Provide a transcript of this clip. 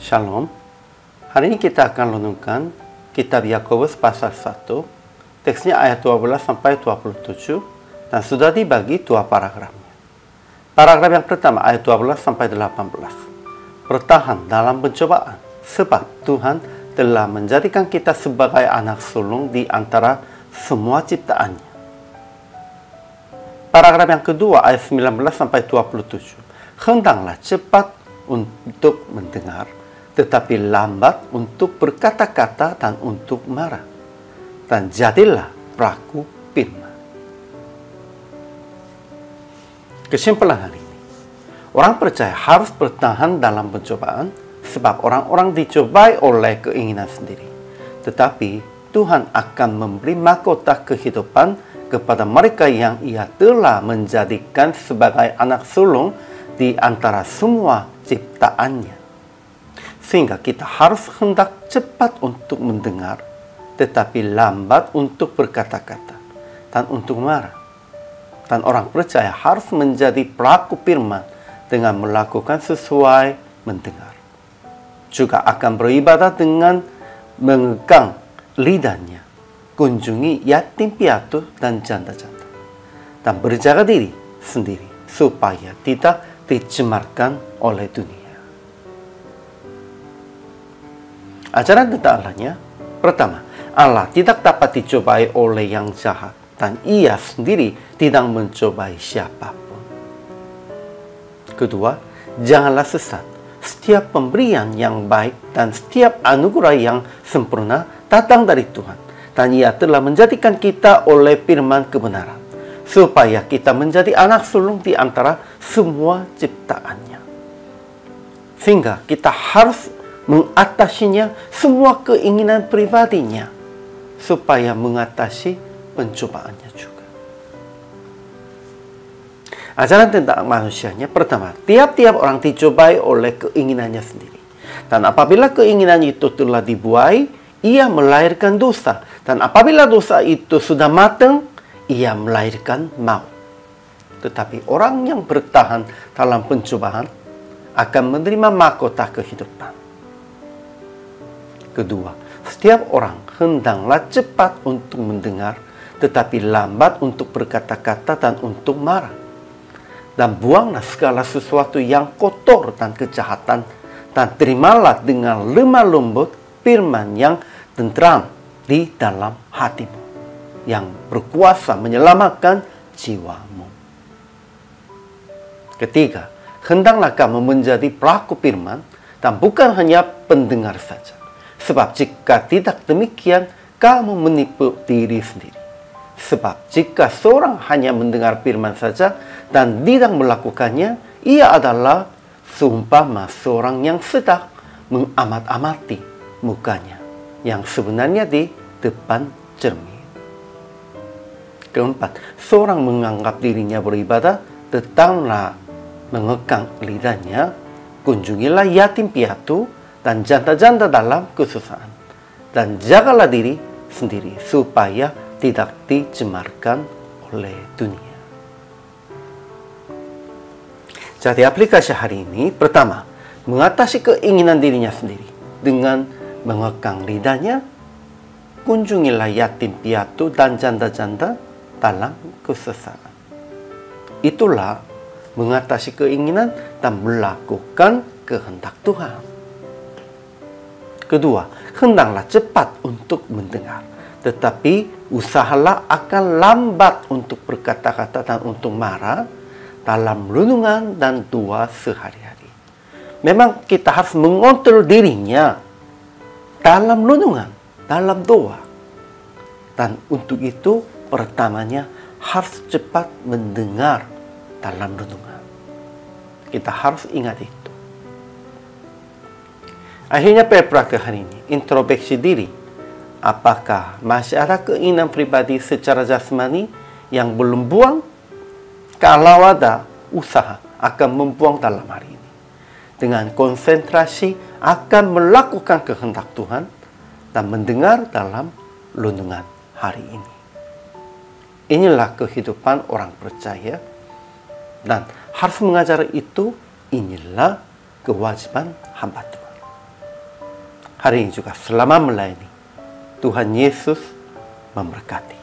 Shalom. Hari ini kita akan renungkan kitab Yakobus pasal 1. Teksnya ayat 12 sampai 27 dan sudah dibagi dua paragrafnya. Paragraf yang pertama ayat 12 sampai 18. Bertahan dalam pencobaan sebab Tuhan telah menjadikan kita sebagai anak sulung di antara semua ciptaannya. Paragraf yang kedua ayat 19 sampai 27. Hendaklah cepat untuk mendengar, tetapi lambat untuk berkata-kata dan untuk marah. Dan jadilah pelaku firman. Kesimpulan hari ini, orang percaya harus bertahan dalam pencobaan sebab orang-orang dicobai oleh keinginan sendiri. Tetapi Tuhan akan memberi mahkota kehidupan kepada mereka yang Ia telah menjadikan sebagai anak sulung di antara semua ciptaannya. Sehingga kita harus hendak cepat untuk mendengar, tetapi lambat untuk berkata-kata dan untuk marah. Dan orang percaya harus menjadi pelaku firman dengan melakukan sesuai mendengar. Juga akan beribadah dengan mengegang lidahnya, kunjungi yatim piatu dan janda-janda, dan berjaga diri sendiri supaya tidak dicemarkan oleh dunia. Ajaran tentang Allahnya, pertama, Allah tidak dapat dicobai oleh yang jahat dan Ia sendiri tidak mencobai siapapun. Kedua, janganlah sesat. Setiap pemberian yang baik dan setiap anugerah yang sempurna datang dari Tuhan, dan Ia telah menjadikan kita oleh firman kebenaran supaya kita menjadi anak sulung di antara semua ciptaannya. Sehingga kita harus mengatasinya semua keinginan pribadinya supaya mengatasi pencobaannya juga. Ajaran tentang manusianya, pertama, tiap-tiap orang dicobai oleh keinginannya sendiri. Dan apabila keinginan itu telah dibuai, ia melahirkan dosa. Dan apabila dosa itu sudah matang, ia melahirkan maut. Tetapi orang yang bertahan dalam pencobaan akan menerima mahkota kehidupan. Kedua, setiap orang hendaklah cepat untuk mendengar, tetapi lambat untuk berkata-kata dan untuk marah. Dan buanglah segala sesuatu yang kotor dan kejahatan, dan terimalah dengan lemah lembut firman yang tentram di dalam hatimu, yang berkuasa menyelamatkan jiwamu. Ketiga, hendaklah kamu menjadi pelaku firman dan bukan hanya pendengar saja. Sebab jika tidak demikian, kamu menipu diri sendiri. Sebab jika seorang hanya mendengar firman saja dan tidak melakukannya, ia adalah seumpama seorang yang sedang mengamat-amati mukanya, yang sebenarnya di depan cermin. Keempat, seorang menganggap dirinya beribadah, tetaplah mengekang lidahnya, kunjungilah yatim piatu dan janda-janda dalam kesusahan, dan jagalah diri sendiri supaya tidak dicemarkan oleh dunia. Jadi aplikasi hari ini, pertama, mengatasi keinginan dirinya sendiri dengan mengekang lidahnya, kunjungilah yatim piatu dan janda-janda dalam kesusahan. Itulah mengatasi keinginan dan melakukan kehendak Tuhan. Kedua, hendaklah cepat untuk mendengar, tetapi usahalah akan lambat untuk berkata-kata dan untuk marah dalam renungan dan doa sehari-hari. Memang kita harus mengontrol dirinya dalam renungan, dalam doa. Dan untuk itu, pertamanya harus cepat mendengar dalam renungan. Kita harus ingat itu. Akhirnya praktek hari ini, introspeksi diri. Apakah masih ada keinginan pribadi secara jasmani yang belum buang? Kalau ada, usaha akan membuang dalam hari ini. Dengan konsentrasi akan melakukan kehendak Tuhan dan mendengar dalam renungan hari ini. Inilah kehidupan orang percaya, dan harus mengajar itu. Inilah kewajiban hamba Tuhan. hari ini juga selama melayani. Tuhan Yesus memberkati.